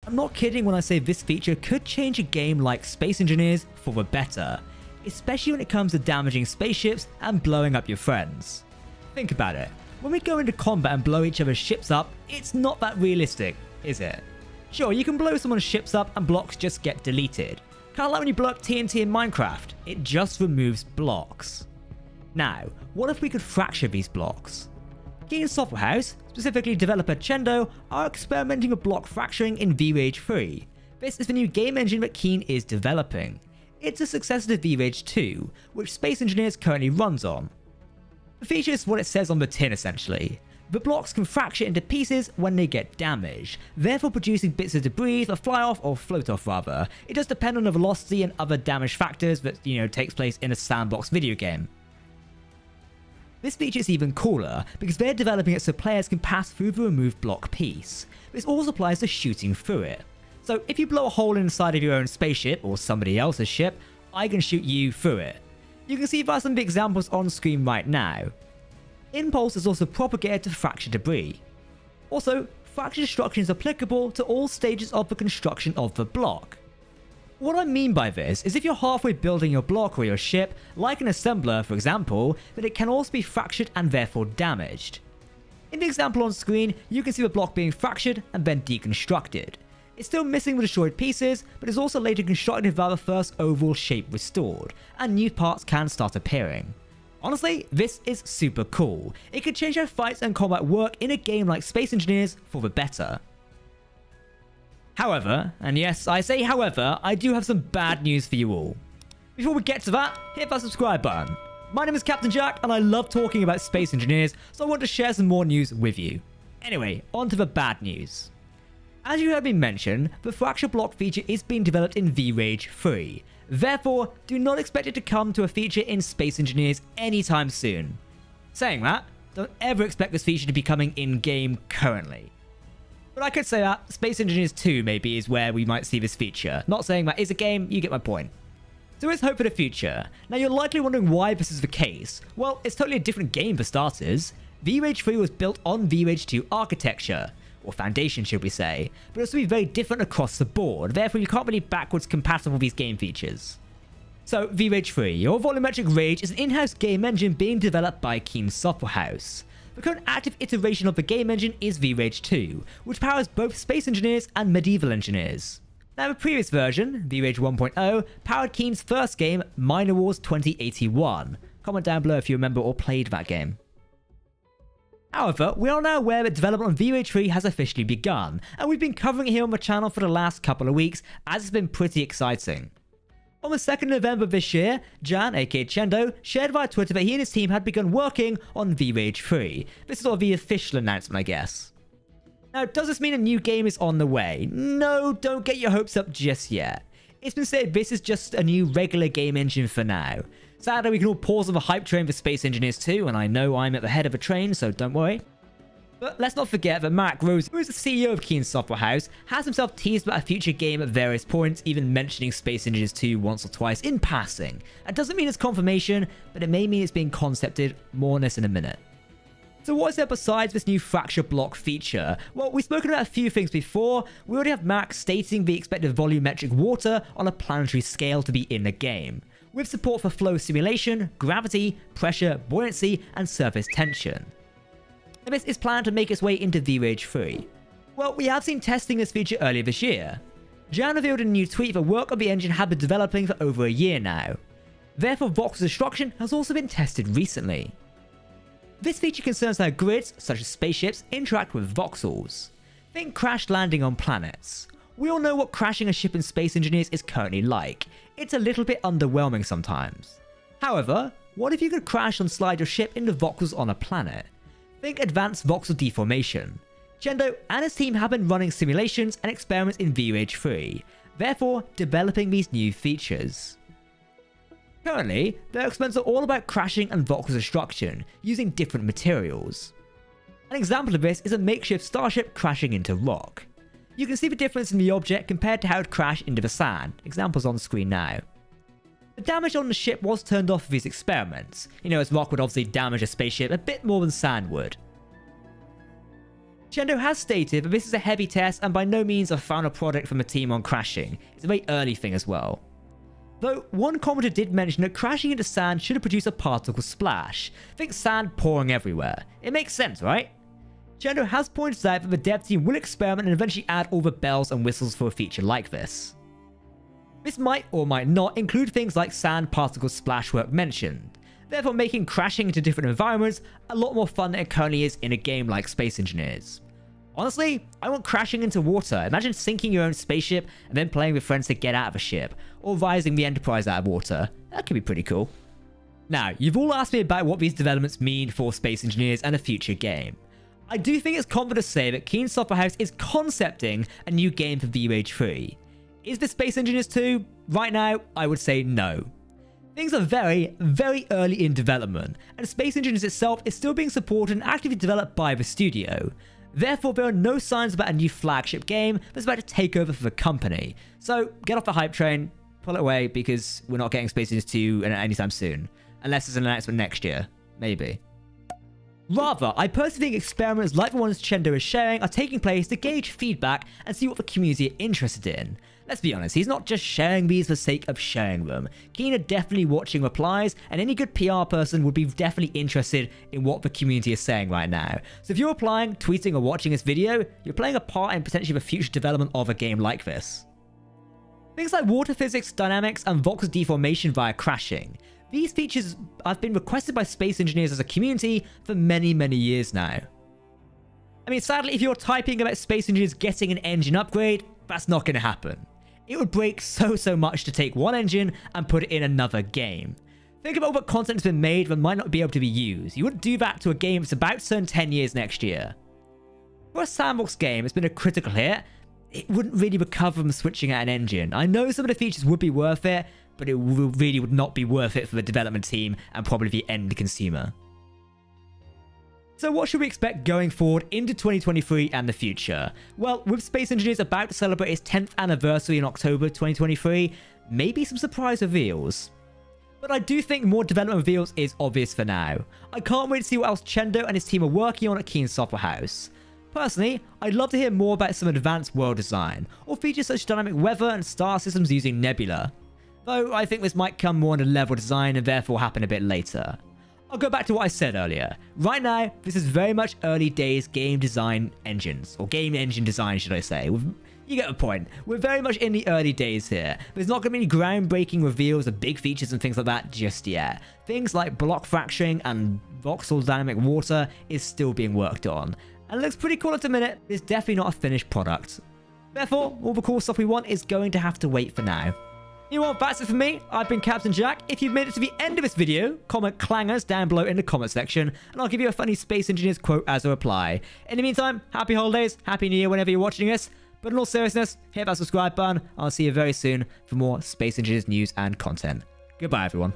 I'm not kidding when I say this feature could change a game like Space Engineers for the better, especially when it comes to damaging spaceships and blowing up your friends. Think about it. When we go into combat and blow each other's ships up, it's not that realistic, is it? Sure, you can blow someone's ships up and blocks just get deleted. Kinda like when you blow up TNT in Minecraft, it just removes blocks. Now, what if we could fracture these blocks? Keen Software House, specifically developer Chendo, are experimenting with block fracturing in VRAGE 3. This is the new game engine that Keen is developing. It's a successor to VRAGE 2, which Space Engineers currently runs on. The feature is what it says on the tin essentially. The blocks can fracture into pieces when they get damaged, therefore producing bits of debris that fly off or float off rather. It does depend on the velocity and other damage factors that, takes place in a sandbox video game. This feature is even cooler because they're developing it so players can pass through the removed block piece. This also applies to shooting through it. So if you blow a hole inside of your own spaceship or somebody else's ship, I can shoot you through it. You can see some of the examples on screen right now. Impulse is also propagated to fracture debris. Also, fracture destruction is applicable to all stages of the construction of the block. What I mean by this is if you're halfway building your block or your ship, like an assembler for example, then it can also be fractured and therefore damaged. In the example on screen, you can see the block being fractured and then deconstructed. It's still missing the destroyed pieces, but is also later constructed via the first overall shape restored, and new parts can start appearing. Honestly, this is super cool. It could change how fights and combat work in a game like Space Engineers for the better. However, and yes, I say however, I do have some bad news for you all. Before we get to that, hit that subscribe button. My name is Captain Jack, and I love talking about Space Engineers, so I want to share some more news with you. Anyway, on to the bad news. As you heard me mention, the fracture block feature is being developed in VRAGE 3. Therefore, do not expect it to come to a feature in Space Engineers anytime soon. Saying that, don't ever expect this feature to be coming in-game currently. But I could say that Space Engineers 2 maybe is where we might see this feature. Not saying that is a game, you get my point. So there's hope for the future. Now you're likely wondering why this is the case. Well, it's totally a different game for starters. VRAGE 3 was built on VRAGE 2 architecture, or foundation should we say, but it's to be very different across the board, therefore you can't really backwards compatible these game features. So VRAGE 3, or Volumetric Rage, is an in-house game engine being developed by Keen Software House. The current active iteration of the game engine is VRAGE 2, which powers both Space Engineers and Medieval Engineers. Now the previous version, VRAGE 1.0, powered Keen's first game, Minor Wars 2081. Comment down below if you remember or played that game. However, we are now aware that development on VRAGE 3 has officially begun, and we've been covering it here on the channel for the last couple of weeks, as it's been pretty exciting. On the 2nd of November this year, Jan, aka Chendo, shared via Twitter that he and his team had begun working on VRAGE 3. This is sort of the official announcement, I guess. Now, does this mean a new game is on the way? No, don't get your hopes up just yet. It's been said this is just a new regular game engine for now. Sadly, we can all pause on the hype train for Space Engineers 2, and I know I'm at the head of a train, so don't worry. But let's not forget that Mark Rose, who is the CEO of Keen Software House, has himself teased about a future game at various points, even mentioning Space Engineers 2 once or twice in passing. That doesn't mean it's confirmation, but it may mean it's being concepted. More on this in a minute. So what is there besides this new fracture block feature? Well, we've spoken about a few things before. We already have Mark stating the expected volumetric water on a planetary scale to be in the game, with support for flow simulation, gravity, pressure, buoyancy, and surface tension. And this is planned to make its way into VRAGE 3. Well, we have seen testing this feature earlier this year. Jan revealed in a new tweet that work on the engine had been developing for over a year now. Therefore, voxel destruction has also been tested recently. This feature concerns how grids, such as spaceships, interact with voxels. Think crash landing on planets. We all know what crashing a ship in Space Engineers is currently like. It's a little bit underwhelming sometimes. However, what if you could crash and slide your ship into voxels on a planet? Think advanced voxel deformation. Chendo and his team have been running simulations and experiments in VRAGE 3, therefore developing these new features. Currently, their experiments are all about crashing and voxel destruction, using different materials. An example of this is a makeshift starship crashing into rock. You can see the difference in the object compared to how it crashed into the sand. Examples on screen now. The damage on the ship was turned off for these experiments, as rock would obviously damage a spaceship a bit more than sand would. Chendo has stated that this is a heavy test and by no means a final product from the team on crashing. It's a very early thing as well. Though, one commenter did mention that crashing into sand should produce a particle splash. Think sand pouring everywhere. It makes sense, right? Chendo has pointed out that the dev team will experiment and eventually add all the bells and whistles for a feature like this. This might or might not include things like sand particle splash work mentioned, therefore making crashing into different environments a lot more fun than it currently is in a game like Space Engineers. Honestly, I want crashing into water. Imagine sinking your own spaceship and then playing with friends to get out of a ship, or rising the Enterprise out of water. That could be pretty cool. Now, you've all asked me about what these developments mean for Space Engineers and a future game. I do think it's confident to say that Keen Software House is concepting a new game for VRAGE 3. Is this Space Engineers 2? Right now, I would say no. Things are very, very early in development, and Space Engineers itself is still being supported and actively developed by the studio. Therefore, there are no signs about a new flagship game that's about to take over for the company. So, get off the hype train, pull it away, because we're not getting Space Engineers 2 anytime soon. Unless there's an announcement next year. Maybe. Rather, I personally think experiments like the ones Chendo is sharing are taking place to gauge feedback and see what the community are interested in. Let's be honest, he's not just sharing these for the sake of sharing them. Keen are definitely watching replies, and any good PR person would be definitely interested in what the community is saying right now. So if you're applying, tweeting, or watching this video, you're playing a part in potentially the future development of a game like this. Things like water physics, dynamics, and voxel deformation via crashing. These features have been requested by Space Engineers as a community for many, many years now. I mean, sadly, if you're typing about Space Engineers getting an engine upgrade, that's not going to happen. It would break so much to take one engine and put it in another game. Think about what content has been made that might not be able to be used. You wouldn't do that to a game that's about to turn 10 years next year. For a sandbox game, it's been a critical hit. It wouldn't really recover from switching out an engine. I know some of the features would be worth it, but it really would not be worth it for the development team and probably the end consumer. So what should we expect going forward into 2023 and the future? Well, with Space Engineers about to celebrate its 10th anniversary in October 2023, maybe some surprise reveals. But I do think more development reveals is obvious for now. I can't wait to see what else Chendo and his team are working on at Keen Software House. Personally, I'd love to hear more about some advanced world design, or features such as dynamic weather and star systems using Nebula. Though I think this might come more into level design and therefore happen a bit later. I'll go back to what I said earlier. Right now, this is very much early days game design engines, or game engine design should I say. You get the point. We're very much in the early days here. There's not going to be any groundbreaking reveals of big features and things like that just yet. Things like block fracturing and voxel dynamic water is still being worked on. And it looks pretty cool at the minute, but it's definitely not a finished product. Therefore, all the cool stuff we want is going to have to wait for now. You know what, that's it for me. I've been Captain Jack. If you've made it to the end of this video, comment clangers down below in the comment section, and I'll give you a funny Space Engineers quote as a reply. In the meantime, happy holidays, happy new year whenever you're watching this, but in all seriousness, hit that subscribe button. I'll see you very soon for more Space Engineers news and content. Goodbye, everyone.